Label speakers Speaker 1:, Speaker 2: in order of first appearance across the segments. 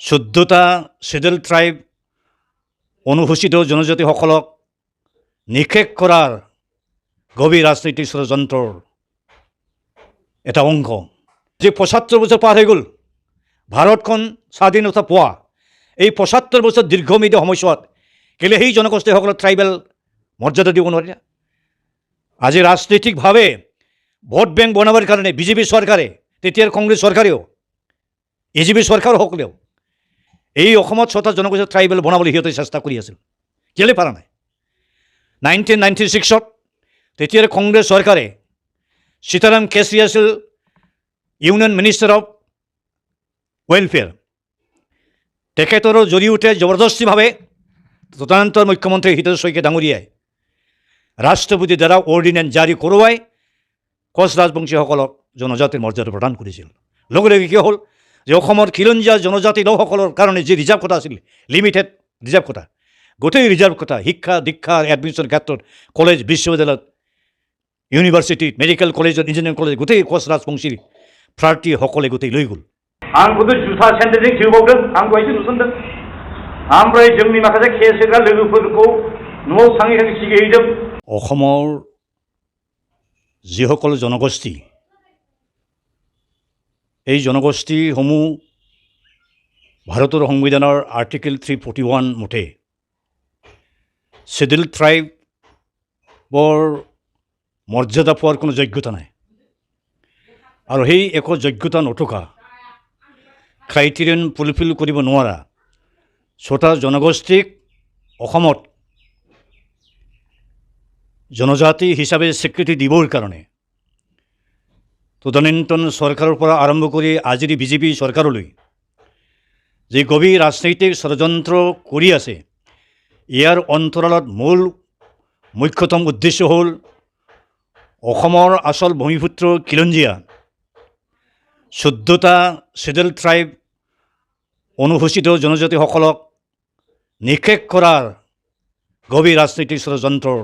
Speaker 1: চৈধ্যটা schedule tribe অনুসূচিত জনজাতিসকলক নিষেধ কৰাৰ গভীৰ ৰাজনৈতিক ষড়যন্ত্ৰৰ এটা অংশ। যে ৭৫ বছৰ পাৰ হৈ গ'ল ভাৰতখন স্বাধীনতা পোৱা, এই ৭৫ বছৰ দীৰ্ঘম্যাদী সময়ছোৱাত কেলে সেই জনগোষ্ঠীসকলক ট্ৰাইবেল মৰ্যাদা দিব নোৱাৰিলে? আজি ৰাজনৈতিকভাৱে ভোট বেংক বনাবৰ কাৰণে বিজেপি চৰকাৰে, তেতিয়াৰ কংগ্ৰেছ চৰকাৰেও, এজিপি চৰকাৰসকলেও এই অসমত ৬টা জনগোষ্ঠী ট্ৰাইবেল বনাবলৈ সিহঁতে চেষ্টা কৰি আছিল। কেলে পৰা নাই? 1996 তেতিয়াৰ কংগ্ৰেছ চৰকাৰে, সীতাৰাম কেচৰি আছিল ইউনিয়ন মিনিষ্টাৰ অফ ৱেলফেয়াৰ, তেখেতৰ জৰিয়তে জবৰদস্তিভাৱে তদানীন্তন মুখ্যমন্ত্ৰী হিতেশ শইকীয়া ডাঙৰীয়াই ৰাষ্ট্ৰপতিৰ দ্বাৰা অৰ্ডিনেঞ্চ জাৰি কৰোৱাই কোচ ৰাজবংশীসকলক জনজাতিৰ মৰ্যাদা প্ৰদান কৰিছিল। লগে লগে কি হ'ল যে অসমৰ খিলঞ্জীয়া জনজাতি লোকসকলৰ কাৰণে যি ৰিজাৰ্ভ কোটা আছিল, লিমিটেড ৰিজাৰ্ভ কোটা, গোটেই ৰিজাৰ্ভ কোটা শিক্ষা দীক্ষা এডমিশ্যনৰ ক্ষেত্ৰত কলেজ বিশ্ববিদ্যালয়ত ইউনিভাৰ্চিটিত মেডিকেল কলেজত ইঞ্জিনিয়াৰিং কলেজ গোটেই কোচ ৰাজবংশীৰ প্ৰাৰ্থীসকলে গোটেই লৈ গ'ল।
Speaker 2: आंखौथ' जुथा सेन्देलजों जोबावदों, आं दहायसो नुसनदों। ओमफ्राय जोंनि माखासे केसेग्रा लोगोफोरखौ न'आव थाङै थाङै सिगिहैदों।
Speaker 1: অসমৰ যিসকল জনগোষ্ঠী, এই জনগোষ্ঠীসমূহ ভাৰতৰ সংবিধানৰ আৰ্টিকেল 341 মতে শিডিউল ট্ৰাইবৰ মৰ্যাদা পোৱাৰ কোনো যোগ্যতা নাই, আৰু সেই একো যোগ্যতা নথকা ক্ৰাইটেৰিয়ন ফুলফিল কৰিব নোৱাৰা ৬টা জনগোষ্ঠীক অসমত জনজাতি হিচাপে স্বীকৃতি দিবৰ কাৰণে তদানীন্তন চৰকাৰৰ পৰা আৰম্ভ কৰি আজিৰ বিজেপি চৰকাৰলৈ যি গভীৰ ৰাজনৈতিক ষড়যন্ত্ৰ কৰি আছে, ইয়াৰ অন্তৰালত মুখ্যতম উদ্দেশ্য হ'ল অসমৰ আচল ভূমিপুত্ৰ খিলঞ্জীয়া ১৪টা শিডিউল ট্ৰাইব অনুসূচিত জনজাতিসকলক নিষেধ কৰাৰ গভীৰ ৰাজনৈতিক ষড়যন্ত্ৰৰ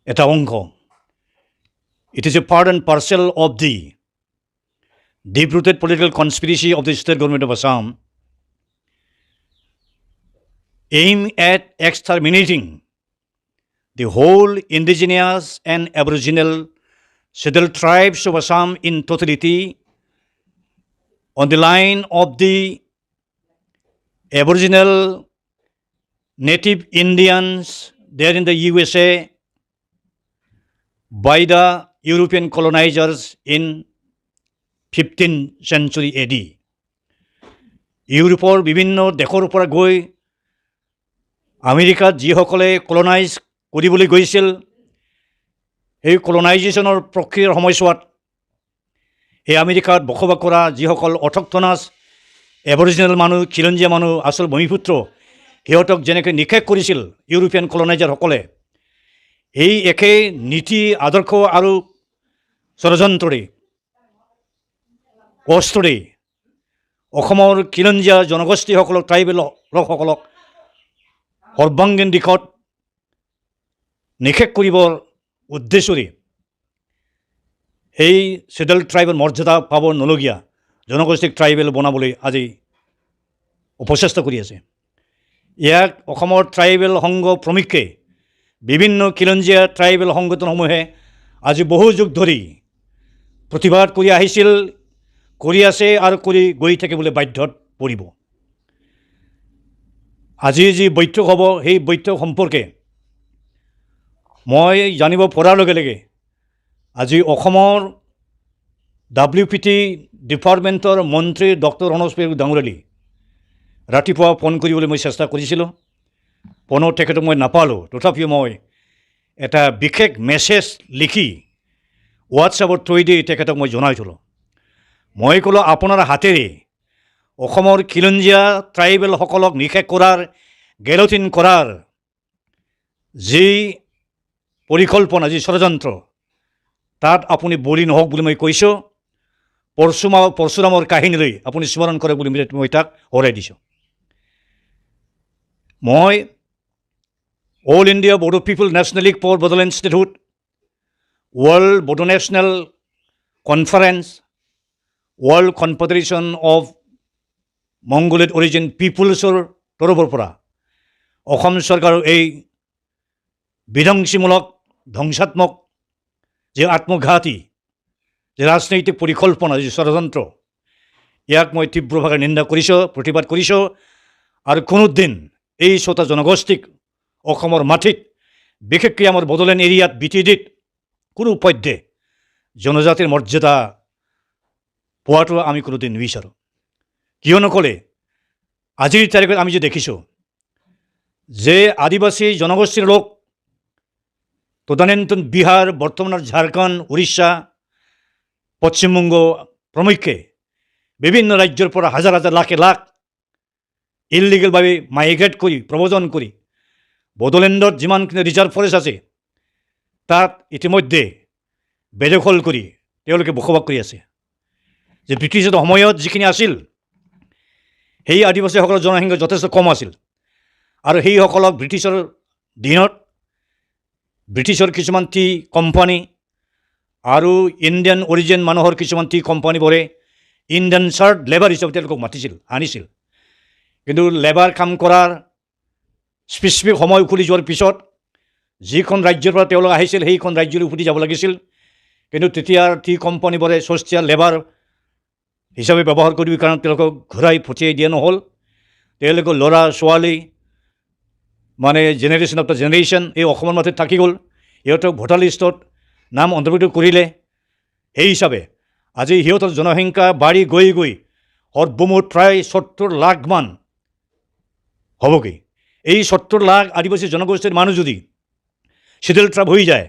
Speaker 1: এটা অংশ। It is a part and parcel of the deep-rooted political conspiracy of the state government of Assam aimed at exterminating the whole indigenous and aboriginal scheduled tribes of Assam in totality on the line of the aboriginal native Indians there in the USA by the European colonizers in 15th century AD. ইউৰোপৰ বিভিন্ন দেশৰ পৰা গৈ আমেৰিকাত যিসকলে কলনাইজ কৰিবলৈ গৈছিল, সেই কলনাইজেশ্যনৰ প্ৰক্ৰিয়াৰ সময়ছোৱাত এই আমেৰিকাত বসবাস কৰা যিসকল অথক্টনাছ এবৰিজিনেল মানুহ, খিলঞ্জীয়া মানুহ, আচল ভূমিপুত্ৰ, সিহঁতক যেনেকৈ নিষেধ কৰিছিল ইউৰোপিয়ান কলনাইজাৰসকলে, এই একেই নীতি আদৰ্শ আৰু ষড়যন্ত্ৰৰে অস্ত্ৰৰে অসমৰ খিলঞ্জীয়া জনগোষ্ঠীসকলক, ট্ৰাইবেল লোকসকলক সৰ্বাংগীন দিশত নিষেধ কৰিবৰ উদ্দেশ্যৰে সেই শিডিউল ট্ৰাইবেল মৰ্যাদা পাব নলগীয়া জনগোষ্ঠীক ট্ৰাইবেল বনাবলৈ আজি উপচেষ্টা কৰি আছে। ইয়াক অসমৰ ট্ৰাইবেল সংঘ প্ৰমুখ্যে বিভিন্ন খিলঞ্জীয়া ট্ৰাইবেল সংগঠনসমূহে আজি বহু যুগ ধৰি প্ৰতিবাদ কৰি আহিছিল, কৰি আছে আৰু কৰি গৈ থাকিবলৈ বাধ্যত পৰিব। আজি যি বৈঠক হ'ব, সেই বৈঠক সম্পৰ্কে মই জানিব পৰাৰ লগে লগে আজি অসমৰ WPT ডিপাৰ্টমেণ্টৰ মন্ত্ৰী ডক্টৰ ৰণোজ পেগু ডাঙৰীয়ালৈ ৰাতিপুৱা ফোন কৰিবলৈ মই চেষ্টা কৰিছিলোঁ। ফোনত তেখেতক মই নাপালোঁ, তথাপিও মই এটা বিশেষ মেছেজ লিখি হোৱাটছএপৰ থ্ৰুৱেদি তেখেতক মই জনাই থলোঁ। মই ক'লোঁ, আপোনাৰ হাতেৰে অসমৰ খিলঞ্জীয়া ট্ৰাইবেলসকলক নিষেধ কৰাৰ, গেলটিন কৰাৰ যি পৰিকল্পনা, যি ষড়যন্ত্ৰ, তাত আপুনি বলি নহওক বুলি মই কৈছোঁ। পৰশুৰামৰ কাহিনীলৈ আপুনি স্মৰণ কৰে বুলি মই তাক সোঁৱৰাই দিছোঁ। মই all India Bodo people national league for Bodoland statehood, world Bodo national conference, world confederation of Mongoloid origin পিপুলছৰ তৰফৰ পৰা অসম চৰকাৰৰ এই বিধ্বংসীমূলক ধ্বংসাত্মক যে আত্মঘাতী যে ৰাজনৈতিক পৰিকল্পনা যে ষড়যন্ত্ৰ ইয়াক মই তীব্ৰভাৱে নিন্দা কৰিছোঁ, প্ৰতিবাদ কৰিছোঁ। আৰু কোনোদিন এই ছটা জনগোষ্ঠীক অসমৰ মাটিত বিশেষকৈ আমাৰ বড়োলেণ্ড এৰিয়াত বিটিডিত কোনো পধ্যে জনজাতিৰ মৰ্যাদা পোৱাটো আমি কোনোদিন নিবিচাৰোঁ। কিয়নো ক'লে আজিৰ তাৰিখত আমি যে দেখিছোঁ যে আদিবাসী জনগোষ্ঠীৰ লোক তদানীন্তন বিহাৰ, বৰ্তমানৰ ঝাৰখণ্ড, উৰিষ্যা, পশ্চিমবংগ প্ৰমুখ্যে বিভিন্ন ৰাজ্যৰ পৰা হাজাৰ হাজাৰ লাখে লাখ ইলিগেলভাৱে মাইগ্ৰেট কৰি প্ৰব্ৰজন কৰি বড়োলেণ্ডত যিমানখিনি ৰিজাৰ্ভ ফৰেষ্ট আছে তাত ইতিমধ্যে বেদখল কৰি তেওঁলোকে বসবাস কৰি আছে। যে ব্ৰিটিছৰ সময়ত যিখিনি আছিল সেই আদিবাসীসকলৰ জনসংখ্যা যথেষ্ট কম আছিল আৰু সেইসকলক ব্ৰিটিছৰ দিনত ব্ৰিটিছৰ কিছুমান টি কোম্পানী আৰু ইণ্ডিয়ান অৰিজিন মানুহৰ কিছুমান টি কোম্পানীবোৰে ইণ্ডিয়ান চাৰ্ট লেবাৰ হিচাপে তেওঁলোকক মাতিছিল, আনিছিল। কিন্তু লেবাৰ কাম কৰাৰ স্পেচিফিক সময় উকলি যোৱাৰ পিছত যিখন ৰাজ্যৰ পৰা তেওঁলোক আহিছিল সেইখন ৰাজ্যলৈ উভতি যাব লাগিছিল। কিন্তু তেতিয়াৰ টি কোম্পানীবোৰে সস্তীয়া লেবাৰ হিচাপে ব্যৱহাৰ কৰিবৰ কাৰণে তেওঁলোকক ঘূৰাই পঠিয়াই দিয়া নহ'ল। তেওঁলোকৰ ল'ৰা ছোৱালী মানে জেনেৰেশ্যন আফটাৰ জেনেৰেশ্যন এই অসমৰ মাটিত থাকি গ'ল। সিহঁতক ভোটাৰ লিষ্টত নাম অন্তৰ্ভুক্ত কৰিলে। সেই হিচাপে আজি সিহঁতৰ জনসংখ্যা বাঢ়ি গৈ গৈ সৰ্বমুঠ প্ৰায় 70 লাখমান হ'বগৈ। এই 70 লাখ আদিবাসী জনগোষ্ঠীৰ মানুহ যদি শিডিউল ট্ৰাইব হৈ যায়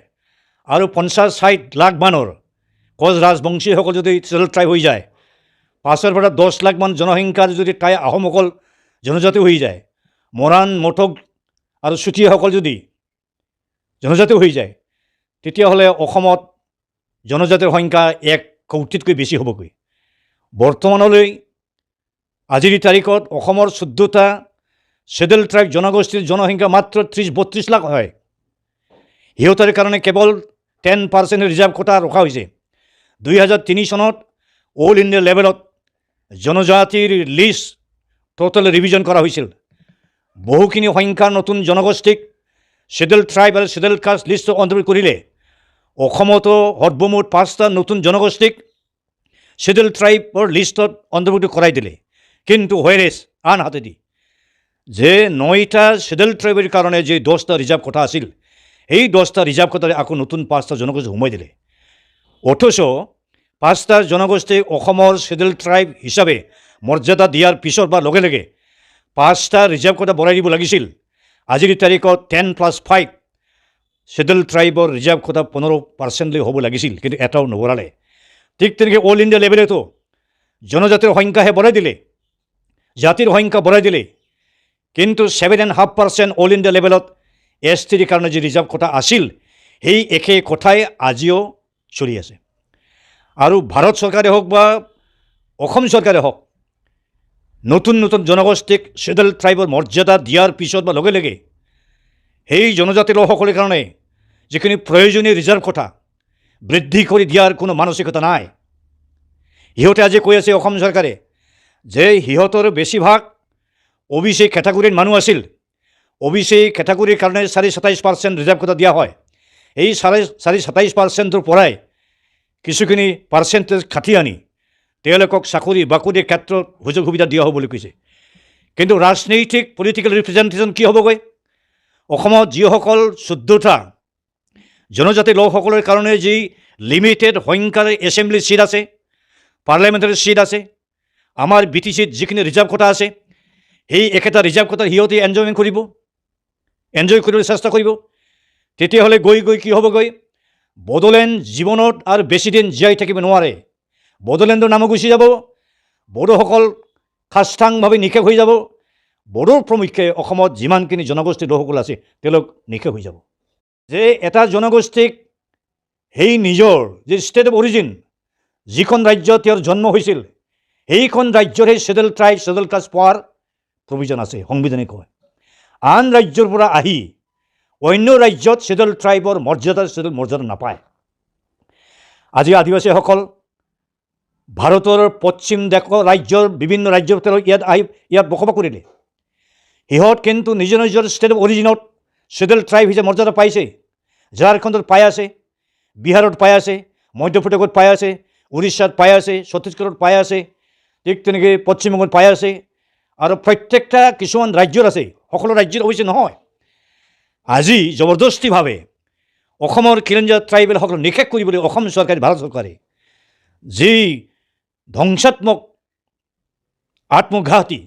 Speaker 1: আৰু 50-60 লাখ মানৰ কোচ ৰাজবংশীসকল যদি শিডিউল ট্ৰাইব হৈ যায়, 5 পৰা 10 লাখমান জনসংখ্যাৰ যদি তাই আহোমসকল জনজাতি হৈ যায়, মৰাণ, মটক আৰু চুতীয়াসকল যদি জনজাতি হৈ যায়, তেতিয়াহ'লে অসমত জনজাতিৰ সংখ্যা 1 কোটিতকৈ বেছি হ'বগৈ। বৰ্তমানলৈ আজিৰ তাৰিখত অসমৰ 14টা শিডিউল ট্ৰাইব জনগোষ্ঠীৰ জনসংখ্যা মাত্ৰ 30-32 লাখ হয়। সিহঁতৰ কাৰণে কেৱল 10% ৰিজাৰ্ভ কোটা ৰখা হৈছে। 2003 চনত অল ইণ্ডিয়া লেভেলত জনজাতিৰ লিষ্ট টোটেল ৰিভিজন কৰা হৈছিল। বহুখিনি সংখ্যাৰ নতুন জনগোষ্ঠীক শিডিউল ট্ৰাইব আৰু শিডিউল কাষ্ট লিষ্টত অন্তৰ্ভুক্ত কৰিলে। অসমতো সৰ্বমুঠ 5টা নতুন জনগোষ্ঠীক শিডিউল ট্ৰাইবৰ লিষ্টত অন্তৰ্ভুক্ত কৰাই দিলে। কিন্তু হোৱেৰেজ আনহাতেদি যে 9টা শিডিউল ট্ৰাইবৰ কাৰণে যে 10টা ৰিজাৰ্ভ কোটা আছিল, এই 10টা ৰিজাৰ্ভ কোটাৰে আকৌ নতুন 5টা জনগোষ্ঠী সোমাই দিলে। অথচ 5টা জনগোষ্ঠীক অসমৰ শিডিউল ট্ৰাইব হিচাপে মৰ্যাদা দিয়াৰ পিছত বা লগে লগে 5টা ৰিজাৰ্ভ কোটা বঢ়াই দিব লাগিছিল। আজিৰ তাৰিখত 10+5 শিডিউল ট্ৰাইবৰ ৰিজাৰ্ভ কোটা 15% হ'ব লাগিছিল, কিন্তু এটাও নবঢ়ালে। ঠিক তেনেকৈ অল ইণ্ডিয়া লেভেলতো জনজাতিৰ সংখ্যাহে বঢ়াই দিলে, জাতিৰ সংখ্যা বঢ়াই দিলে, কিন্তু 7.5% অল ইণ্ডিয়া লেভেলত STৰ কাৰণে যি ৰিজাৰ্ভ কোটা আছিল সেই একে কথাই আজিও চলি আছে। আৰু ভাৰত চৰকাৰে হওক বা অসম চৰকাৰে হওক নতুন নতুন জনগোষ্ঠীক শিডিউল ট্ৰাইবৰ মৰ্যাদা দিয়াৰ পিছত বা লগে লগে সেই জনজাতি লোকসকলৰ কাৰণে যিখিনি প্ৰয়োজনীয় ৰিজাৰ্ভ কোটা বৃদ্ধি কৰি দিয়াৰ কোনো মানসিকতা নাই। সিহঁতে আজি কৈ আছে অসম চৰকাৰে যে সিহঁতৰ বেছিভাগ OBC কেটাগৰীৰ মানুহ আছিল। OBC কেটাগৰীৰ কাৰণে 27% ৰিজাৰ্ভ কোটা দিয়া হয়। এই 27%ৰ পৰাই কিছুখিনি পাৰ্চেণ্টেজ কাটি আনি তেওঁলোকক চাকৰি বাকৰিৰ ক্ষেত্ৰত সুযোগ সুবিধা দিয়া হ'ব বুলি কৈছে। কিন্তু ৰাজনৈতিক পলিটিকেল ৰিপ্ৰেজেণ্টেশ্যন কি হ'বগৈ? অসমত যিসকল 14টা জনজাতি লোকসকলৰ কাৰণে যি লিমিটেড সংখ্যাৰ এছেম্বলি চিট আছে, পাৰ্লিয়ামেণ্টাৰী চিট আছে, আমাৰ BTCত যিখিনি ৰিজাৰ্ভ কোটা আছে, সেই একেটা ৰিজাৰ্ভ কোটা সিহঁতে এনজয় কৰিবলৈ চেষ্টা কৰিব। তেতিয়াহ'লে গৈ গৈ কি হ'বগৈ? বড়োলেণ্ড জীৱনত আৰু বেছিদিন জীয়াই থাকিব নোৱাৰে। বড়োলেণ্ডৰ নামো গুচি যাব, বড়োসকল খাস্তাংভাৱে নিশেষ হৈ যাব। বড়োৰ প্ৰমুখ্যে অসমত যিমানখিনি জনগোষ্ঠীৰ লোকসকল আছে তেওঁলোক নিশেষ হৈ যাব। যে এটা জনগোষ্ঠীক সেই নিজৰ যে ষ্টেট অফ অৰিজিন যিখন ৰাজ্যত তেওঁৰ জন্ম হৈছিল সেইখন ৰাজ্যৰ সেই শিডিউল ট্ৰাইব শিডিউল কাষ্ট পোৱাৰ প্ৰভিজন আছে, সংবিধানিক হয়। আন ৰাজ্যৰ পৰা আহি অন্য ৰাজ্যত শিডিউল ট্ৰাইবৰ মৰ্যাদা নাপায়। আজি আদিবাসীসকল ভাৰতৰ পশ্চিম ৰাজ্যৰ বিভিন্ন ৰাজ্যৰ ইয়াত বসবাস কৰিলে। সিহঁত কিন্তু নিজৰ নিজৰ ষ্টেট অফ অৰিজিনত শ্বেডুল ট্ৰাইব হিচাপে মৰ্যাদা পাইছে। ঝাৰখণ্ডত পাই আছে, বিহাৰত পাই আছে, মধ্যপ্ৰদেশত পাই আছে, উৰিষ্যাত পাই আছে, ছত্তীশগড়ত পাই আছে, ঠিক তেনেকৈ পশ্চিমবংগত পাই আছে, আৰু প্ৰত্যেকটা কিছুমান ৰাজ্যত আছে, সকলো ৰাজ্যত অৱশ্যে নহয়। আজি জবৰদস্তিভাৱে অসমৰ খিলঞ্জীয়া ট্ৰাইবেলসকলক নিষেধ কৰিবলৈ অসম চৰকাৰে, ভাৰত চৰকাৰে যি ধ্বংসাত্মক আত্মঘাতী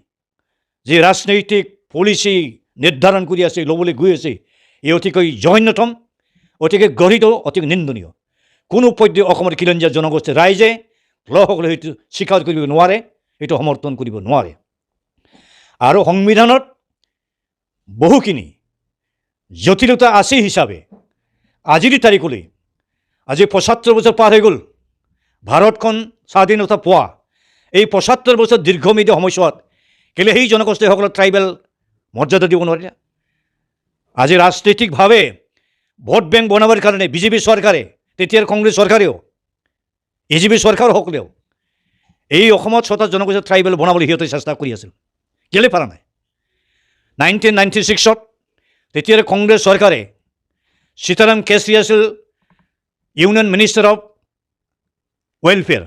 Speaker 1: যি ৰাজনৈতিক পলিচি নিৰ্ধাৰণ কৰি আছে, ল'বলৈ গৈ আছে, এই অতিকৈ জঘন্যতম, অতিকৈ গৰিত, অতিকৈ নিন্দনীয়। কোনো পধ্যে অসমৰ খিলঞ্জীয়া জনগোষ্ঠীৰ ৰাইজে লোকসকলে সেইটো স্বীকাৰ কৰিব নোৱাৰে, সেইটো সমৰ্থন কৰিব নোৱাৰে। আৰু সংবিধানত বহুখিনি জটিলতা আছে হিচাপে আজিৰ তাৰিখলৈ, আজি ৭৫ বছৰ পাৰ হৈ গ'ল ভাৰতখন স্বাধীনতা পোৱা। এই ৭৫ বছৰ দীৰ্ঘম্যাদী সময়ছোৱাত কেলৈ সেই জনগোষ্ঠীসকলক ট্ৰাইবেল মৰ্যাদা দিব নোৱাৰিলে? আজি ৰাজনৈতিকভাৱে ভোট বেংক বনাবৰ কাৰণে বিজেপি চৰকাৰে, তেতিয়াৰ কংগ্ৰেছ চৰকাৰেও, এজিপি চৰকাৰসকলেও এই অসমত ৬টা জনগোষ্ঠী ট্ৰাইবেল বনাবলৈ সিহঁতে চেষ্টা কৰি আছিল। কেলৈ পৰা নাই? 1996 তেতিয়াৰ কংগ্ৰেছ চৰকাৰে, সীতাৰাম কেচৰি আছিল ইউনিয়ন মিনিষ্টাৰ অফ ৱেলফেয়াৰ,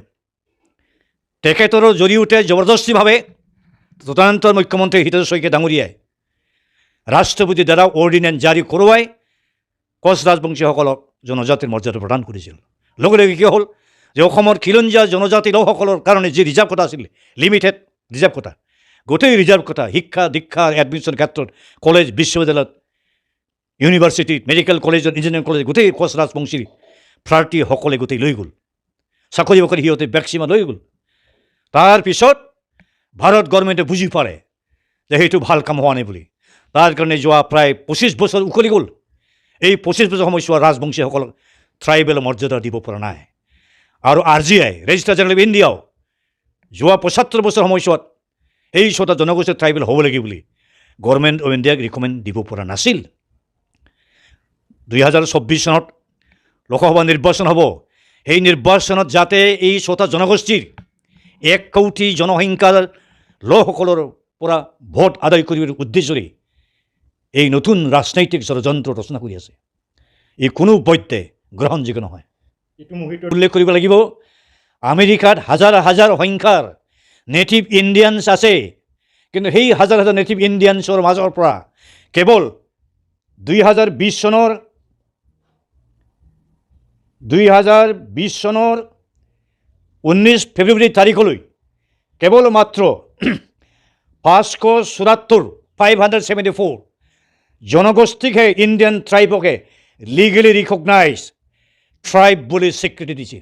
Speaker 1: তেখেতৰ জৰিয়তে জবৰদস্তিভাৱে তদানীন্তন মুখ্যমন্ত্ৰী হিতেশ্বৰ শইকীয়া ডাঙৰীয়াই ৰাষ্ট্ৰপতিৰ দ্বাৰা অৰ্ডিনেঞ্চ জাৰি কৰোৱাই কোচ ৰাজবংশীসকলক জনজাতিৰ মৰ্যাদা প্ৰদান কৰিছিল। লগে লগে কি হ'ল যে অসমৰ খিলঞ্জীয়া জনজাতি লোকসকলৰ কাৰণে যি ৰিজাৰ্ভ কোটা আছিল, লিমিটেড ৰিজাৰ্ভ কোটা, গোটেই ৰিজাৰ্ভ কোটা শিক্ষা দীক্ষা এডমিশ্যন ক্ষেত্ৰত কলেজ, বিশ্ববিদ্যালয়ত, ইউনিভাৰ্চিটিত, মেডিকেল কলেজত, ইঞ্জিনিয়াৰিং কলেজত গোটেই কোচ ৰাজবংশীৰ প্ৰাৰ্থীসকলে গোটেই লৈ গ'ল। চাকৰি বাকৰি সিহঁতে বেকসীমা লৈ গ'ল। তাৰপিছত ভাৰত গভৰ্ণমেণ্টে বুজি পালে যে সেইটো ভাল কাম হোৱা নাই বুলি। তাৰ কাৰণে যোৱা প্ৰায় ২৫ বছৰ উকলি গ'ল। এই ২৫ বছৰ সময়ছোৱা ৰাজবংশীসকলক ট্ৰাইবেল মৰ্যাদা দিব পৰা নাই। আৰু RGI ৰেজিষ্টাৰ জেনেৰেল অফ ইণ্ডিয়াও যোৱা ৭৫ বছৰ সময়ছোৱাত এই ৬টা জনগোষ্ঠী ট্ৰাইবেল হ'ব লাগে বুলি গভৰ্ণমেণ্ট অফ ইণ্ডিয়াক ৰিকমেণ্ড দিব পৰা নাছিল। ২০২৪ চনত লোকসভা নিৰ্বাচন হ'ব। সেই নিৰ্বাচনত যাতে এই ৬টা জনগোষ্ঠীৰ ১ কোটি জনসংখ্যাৰ লোকসকলৰ পৰা ভোট আদায় কৰিবৰ উদ্দেশ্যৰে এই নতুন ৰাজনৈতিক ষড়যন্ত্ৰ ৰচনা কৰি আছে। ই কোনো পধ্যে গ্ৰহণযোগ্য নহয়। এইটো মুহূৰ্তত উল্লেখ কৰিব লাগিব, আমেৰিকাত হাজাৰ হাজাৰ সংখ্যাৰ নেটিভ ইণ্ডিয়ানছ আছে, কিন্তু সেই হাজাৰ হাজাৰ নেটিভ ইণ্ডিয়ানছৰ মাজৰ পৰা কেৱল 2020 চনৰ 19 ফেব্ৰুৱাৰী তাৰিখলৈ কেৱল মাত্ৰ 574 জনগোষ্ঠীকহে ইণ্ডিয়ান ট্ৰাইবকে লিগেলি ৰিকগনাইজ ট্ৰাইব বুলি স্বীকৃতি দিছে।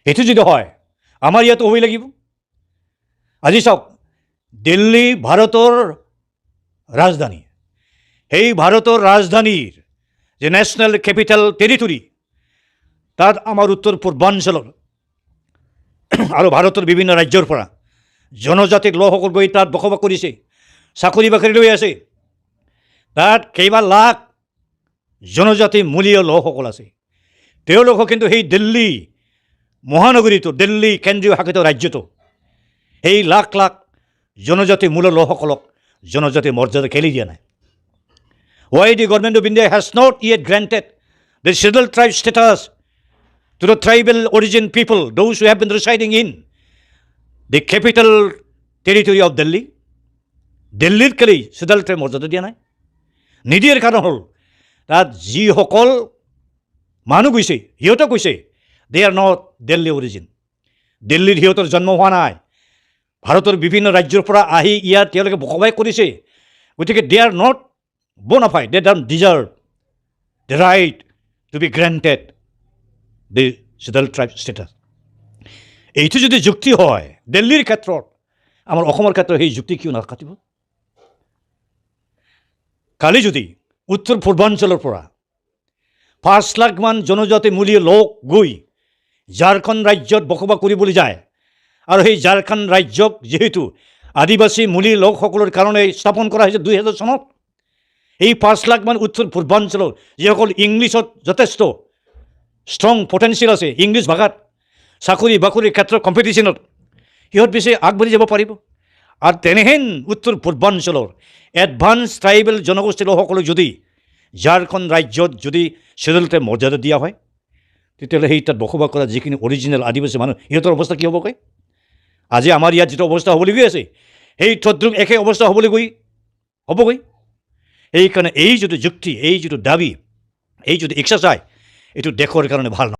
Speaker 1: সেইটো যদি হয় আমাৰ ইয়াতো হ'বই লাগিব। আজি চাওক, দিল্লী ভাৰতৰ ৰাজধানী, সেই ভাৰতৰ ৰাজধানীৰ যে নেশ্যনেল কেপিটেল টেৰিটৰী, তাত আমাৰ উত্তৰ পূৰ্বাঞ্চলৰ আৰু ভাৰতৰ বিভিন্ন ৰাজ্যৰ পৰা জনজাতিক লোকসকল গৈ তাত বসবাস কৰিছে, চাকৰি বাকৰি লৈ আছে। তাত কেইবা লাখ জনজাতি মূলীয় লোকসকল আছে। তেওঁলোকক কিন্তু সেই দিল্লী মহানগৰীটো, দিল্লী কেন্দ্ৰীয় শাসিত ৰাজ্যটো সেই লাখ লাখ জনজাতি মূলৰ লোকসকলক জনজাতি মৰ্যাদা খেলি দিয়া নাই। Why the government of India has not yet granted the scheduled tribe status to the tribal origin people, those who have been residing in the capital territory of Delhi? দিল্লীত কেলেই scheduled tribe মৰ্যাদা দিয়া নাই? নিদিয়াৰ কাৰণ হ'ল তাত যিসকল মানুহ গৈছে সিহঁতে কৈছে they are not Delhi origin. দিল্লীত সিহঁতৰ জন্ম হোৱা নাই। ভাৰতৰ বিভিন্ন ৰাজ্যৰ পৰা আহি ইয়াত তেওঁলোকে বসবাস কৰিছে। গতিকে they are not bona fide, they don't deserve the right to be granted the scheduled tribe status. এইটো যদি যুক্তি হয় দিল্লীৰ ক্ষেত্ৰত, আমাৰ অসমৰ ক্ষেত্ৰত সেই যুক্তি কিয় নাকাটিব? কালি যদি উত্তৰ পূৰ্বাঞ্চলৰ পৰা ৫ লাখমান জনজাতি মূলীয় লোক গৈ ঝাৰখণ্ড ৰাজ্যত বসবাস কৰিবলৈ যায়, আৰু সেই ঝাৰখণ্ড ৰাজ্যক যিহেতু আদিবাসী মূলী লোকসকলৰ কাৰণে স্থাপন কৰা হৈছে 2000 চনত, এই ৫ লাখমান উত্তৰ পূৰ্বাঞ্চলৰ যিসকল ইংলিছত যথেষ্ট ষ্ট্ৰং পটেঞ্চিয়েল আছে, ইংলিছ ভাষাত চাকৰি বাকৰিৰ ক্ষেত্ৰত কম্পিটিশ্যনত সিহঁত বেছি আগবাঢ়ি যাব পাৰিব। আৰু তেনেহেন উত্তৰ পূৰ্বাঞ্চলৰ এডভান্স ট্ৰাইবেল জনগোষ্ঠীৰ লোকসকলক যদি ঝাৰখণ্ড ৰাজ্যত যদি চিডিউলতে মৰ্যাদা দিয়া হয়, তেতিয়াহ'লে সেই তাত বসবাস কৰা যিখিনি অৰিজিনেল আদিবাসী মানুহ সিহঁতৰ অৱস্থা কি হ'বগৈ? আজি আমাৰ ইয়াত যিটো অৱস্থা হ'বলৈ গৈ আছে, সেই তদ্ৰুপ একে অৱস্থা হ'বগৈ। সেইকাৰণে এই যিটো যুক্তি, এই যিটো দাবী, এই যিটো এক্সাৰচাইজ, এইটো দেশৰ কাৰণে ভাল নহয়।